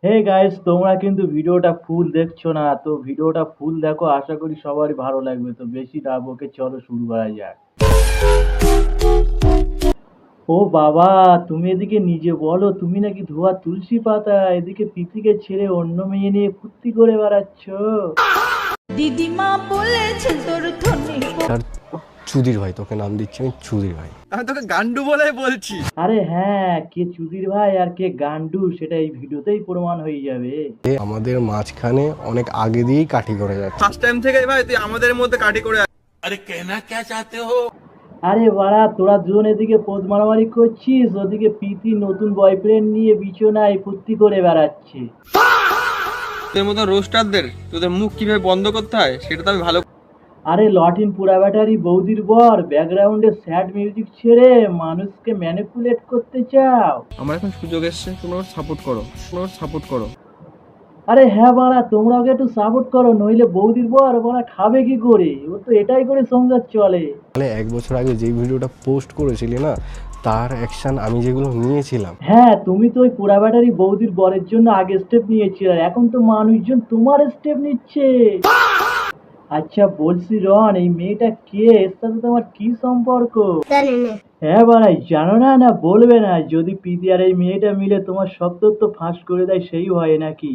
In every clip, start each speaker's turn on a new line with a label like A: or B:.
A: Hey guys, তোমরা কিন্তু ভিডিওটা ফুল দেখছো না। তো ভিডিওটা ফুল দেখো, আশা করি সবারই ভালো লাগবে। তো বেশি না বকে চলো শুরু করা যাক। ও বাবা, তুমি এদিকে নিজে বলো, তুমি নাকি ধোয়া তুলসী পাতা, এদিকে পিসিকে ছেড়ে অন্য মেয়ে নিয়ে ফুর্তি করে বেড়াচ্ছ।
B: দিদিমা বলেছে তোর ধনে
C: আর চুদির ভাই, তোকে নাম দিচ্ছি আমি চুদির ভাই।
D: আমি তোকে গান্ডু বলে বলছি।
A: আরে হ্যাঁ, কে চুদির ভাই আর কে গান্ডু সেটা এই ভিডিওতেই প্রমাণ হয়ে যাবে।
C: আমাদের মাঝখানে অনেক আগে দিয়েই কাঠি করে যাচ্ছে।
D: ফার্স্ট টাইম থেকে ভাই তুই আমাদের মধ্যে কাটি করে
A: আরে বাড়া, তোরা দুজন এদিকে পোদ মারামারি করছিস, ওদিকে প্রীতি নতুন বয়ফ্রেন্ড নিয়ে বিছানায় ফুর্তি করে বেড়াচ্ছে।
D: তোদের মতো রোস্টারদের তোদের মুখ কিভাবে বন্ধ করতে হয় সেটা তো আমি ভালো।
A: আরে লটিন পুরা ব্যাটারি বৌদির বর, ব্যাকগ্রাউন্ডে স্যাড মিউজিক ছেড়ে মানুষকে ম্যানিপুলেট করতে চাও।
D: আমার এখন সুযোগ এসছে, তোমরা সাপোর্ট করো, তোমরা সাপোর্ট করো।
A: আরে হ্যাঁ বাড়া, তোমরা ওকে একটু সাপোর্ট করো, নইলে বৌদির বর বাড়া খাবে কি করে? ও তো এটাই করে সংসার চলে।
C: তাহলে 1 বছর আগে যে ভিডিওটা পোস্ট করেছিলি না, তার অ্যাকশন আমি যেগুলো নিয়েছিলাম।
A: হ্যাঁ, তুমি তো ওই পুরা ব্যাটারি বৌদির বরের জন্য আগে স্টেপ নিয়েছিলে, আর এখন তো মানুষজন তোমার স্টেপ নিচ্ছে। আচ্ছা বলছি রন, এই মেয়েটা কে? এর সাথে তোমার কি সম্পর্ক? হ্যাঁ বাড়াই, জানো না? না বলবে না? যদি প্রীতি আর এই মেয়েটা মিলে তোমার সব তথ্য ফাঁস করে দেয় সেই হয় নাকি?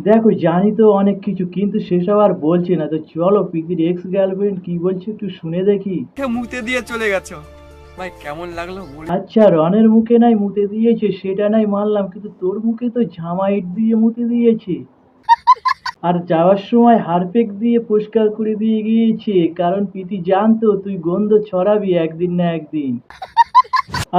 A: দেখো জানি তো অনেক কিছু, কিন্তু সেসব আর বলছি না। তো চলো প্রীতির এক্স গার্লফ্রেন্ড কি বলছে একটু শুনে দেখি।
D: মুতে দিয়ে চলে গেছো ভাই, কেমন লাগলো বলি।
A: আচ্ছা, রনের মুখে নাই মুতে দিয়েছে সেটা নাই মানলাম, কিন্তু তোর মুখে তো ঝামাইট দিয়ে মুতে দিয়েছে। আর যাওয়ার সময় হারপেক দিয়ে পরিষ্কার করে দিয়ে গিয়েছে, কারণ প্রীতি জানতো তুই গন্ধ ছড়াবি একদিন না একদিন।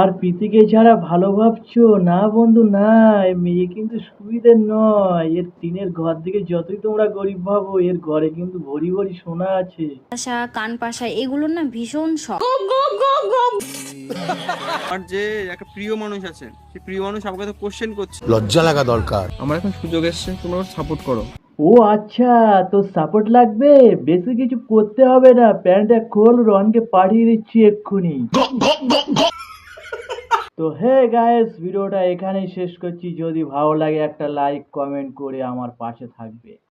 A: আর প্রীতিকে যারা ভালো ভাবছো, না বন্ধু না, এ মেয়ে কিন্তু সুবিধের নয়। এর টিনের ঘর থেকে যতই তোমরা গরিব ভাবো, এর ঘরে কিন্তু ভরি ভরি সোনা আছে।
B: পাশা কান পাশা এগুলো না ভীষণ শখ।
D: আর যে একটা প্রিয় মানুষ আছে, সেই প্রিয় মানুষ আমাকে তো কোশ্চেন করছে।
C: লজ্জা লাগা দরকার।
D: আমার এখন সুযোগ এসছে, তোমরা সাপোর্ট করো।
A: ও আচ্ছা, তোর সাপোর্ট লাগবে? বেশি কিছু করতে হবে না, প্যান্টটা খোল, রনকে পাঠিয়ে দিচ্ছি এক্ষুনি। তো হে গাইস, ভিডিওটা এখানেই শেষ করছি। যদি ভালো লাগে একটা লাইক কমেন্ট করে আমার পাশে থাকবে।